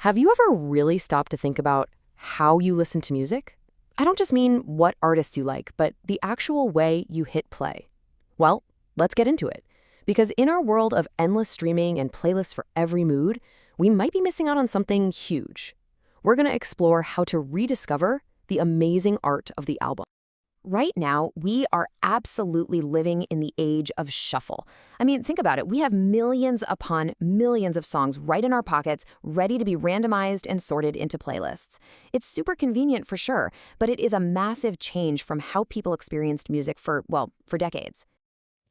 Have you ever really stopped to think about how you listen to music? I don't just mean what artists you like, but the actual way you hit play. Well, let's get into it. Because in our world of endless streaming and playlists for every mood, we might be missing out on something huge. We're going to explore how to rediscover the amazing art of the album. Right now, we are absolutely living in the age of shuffle. I mean, think about it. We have millions upon millions of songs right in our pockets, ready to be randomized and sorted into playlists. It's super convenient for sure, but it is a massive change from how people experienced music for decades.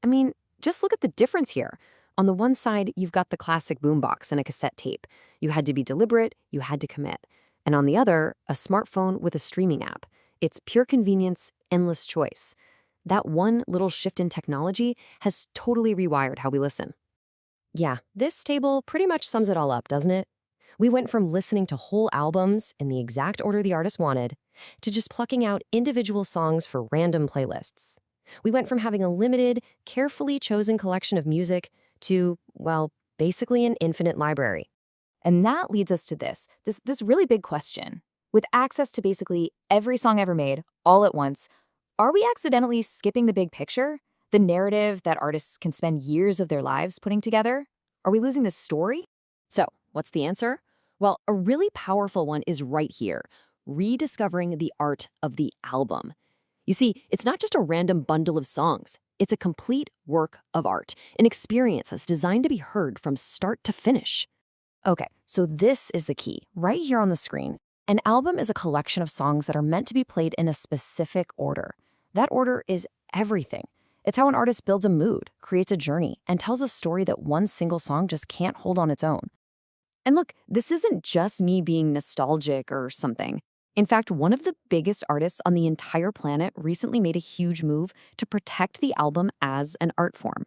I mean, just look at the difference here. On the one side, you've got the classic boombox and a cassette tape. You had to be deliberate, you had to commit. And on the other, a smartphone with a streaming app. It's pure convenience, endless choice. That one little shift in technology has totally rewired how we listen. Yeah, this table pretty much sums it all up, doesn't it? We went from listening to whole albums in the exact order the artist wanted to just plucking out individual songs for random playlists. We went from having a limited, carefully chosen collection of music to, well, basically an infinite library. And that leads us to this really big question. With access to basically every song ever made, all at once, are we accidentally skipping the big picture? The narrative that artists can spend years of their lives putting together? Are we losing the story? So, what's the answer? Well, a really powerful one is right here, rediscovering the art of the album. You see, it's not just a random bundle of songs. It's a complete work of art, an experience that's designed to be heard from start to finish. Okay, so this is the key, right here on the screen. An album is a collection of songs that are meant to be played in a specific order. That order is everything. It's how an artist builds a mood, creates a journey, and tells a story that one single song just can't hold on its own. And look, this isn't just me being nostalgic or something. In fact, one of the biggest artists on the entire planet recently made a huge move to protect the album as an art form.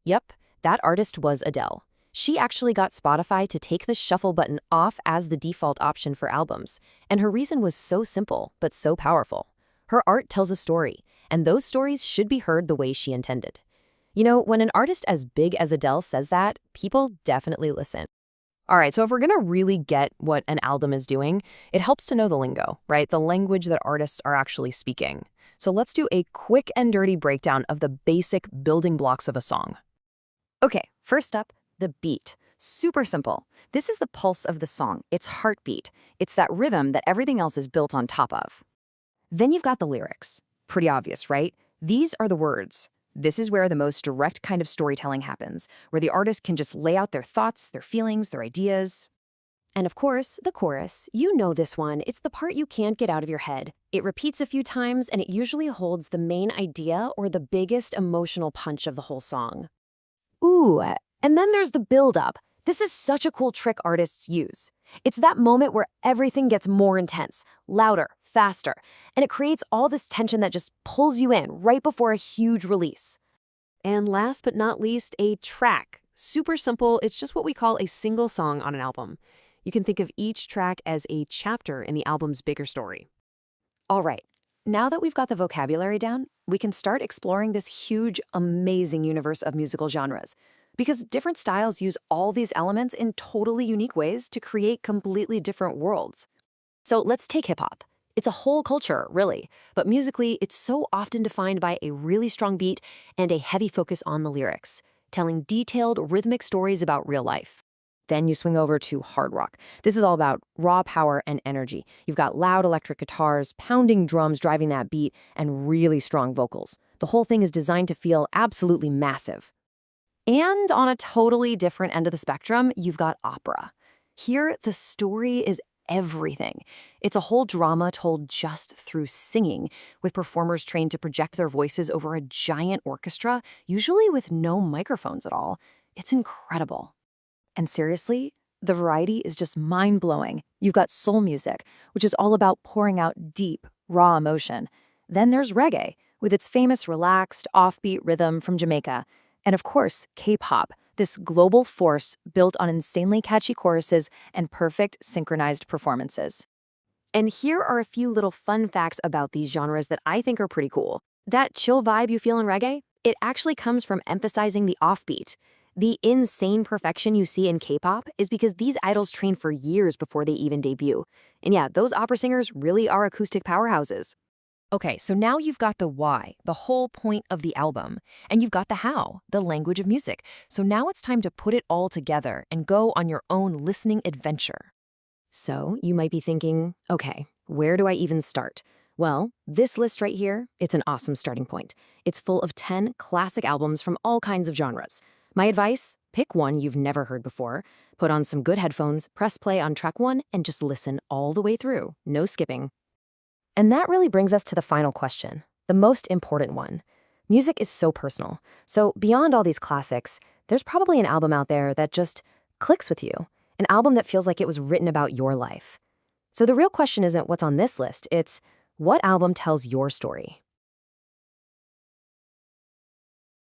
Yep, that artist was Adele. She actually got Spotify to take the shuffle button off as the default option for albums, and her reason was so simple but so powerful. Her art tells a story, and those stories should be heard the way she intended. You know, when an artist as big as Adele says that, people definitely listen. All right, so if we're going to really get what an album is doing, it helps to know the lingo, right? The language that artists are actually speaking. So let's do a quick and dirty breakdown of the basic building blocks of a song. Okay, first up, the beat. Super simple. This is the pulse of the song, its heartbeat. It's that rhythm that everything else is built on top of. Then you've got the lyrics. Pretty obvious, right? These are the words. This is where the most direct kind of storytelling happens, where the artist can just lay out their thoughts, their feelings, their ideas. And of course, the chorus. You know this one. It's the part you can't get out of your head. It repeats a few times, and it usually holds the main idea or the biggest emotional punch of the whole song. Ooh, and then there's the build-up. This is such a cool trick artists use. It's that moment where everything gets more intense, louder, faster, and it creates all this tension that just pulls you in right before a huge release. And last but not least, a track. Super simple, it's just what we call a single song on an album. You can think of each track as a chapter in the album's bigger story. All right, now that we've got the vocabulary down, we can start exploring this huge, amazing universe of musical genres. Because different styles use all these elements in totally unique ways to create completely different worlds. So let's take hip-hop. It's a whole culture, really, but musically, it's so often defined by a really strong beat and a heavy focus on the lyrics, telling detailed, rhythmic stories about real life. Then you swing over to hard rock. This is all about raw power and energy. You've got loud electric guitars, pounding drums driving that beat, and really strong vocals. The whole thing is designed to feel absolutely massive. And on a totally different end of the spectrum, you've got opera. Here, the story is everything. It's a whole drama told just through singing, with performers trained to project their voices over a giant orchestra, usually with no microphones at all. It's incredible. And seriously, the variety is just mind-blowing. You've got soul music, which is all about pouring out deep, raw emotion. Then there's reggae, with its famous relaxed, offbeat rhythm from Jamaica. And of course, K-pop, this global force built on insanely catchy choruses and perfect synchronized performances. And here are a few little fun facts about these genres that I think are pretty cool. That chill vibe you feel in reggae, it actually comes from emphasizing the offbeat. The insane perfection you see in K-pop is because these idols train for years before they even debut. And yeah, those opera singers really are acoustic powerhouses. Okay, so now you've got the why, the whole point of the album, and you've got the how, the language of music. So now it's time to put it all together and go on your own listening adventure. So you might be thinking, okay, where do I even start? Well, this list right here, it's an awesome starting point. It's full of 10 classic albums from all kinds of genres. My advice, pick one you've never heard before, put on some good headphones, press play on track 1, and just listen all the way through, no skipping. And that really brings us to the final question, the most important one. Music is so personal. So beyond all these classics, there's probably an album out there that just clicks with you, an album that feels like it was written about your life. So the real question isn't what's on this list, it's what album tells your story.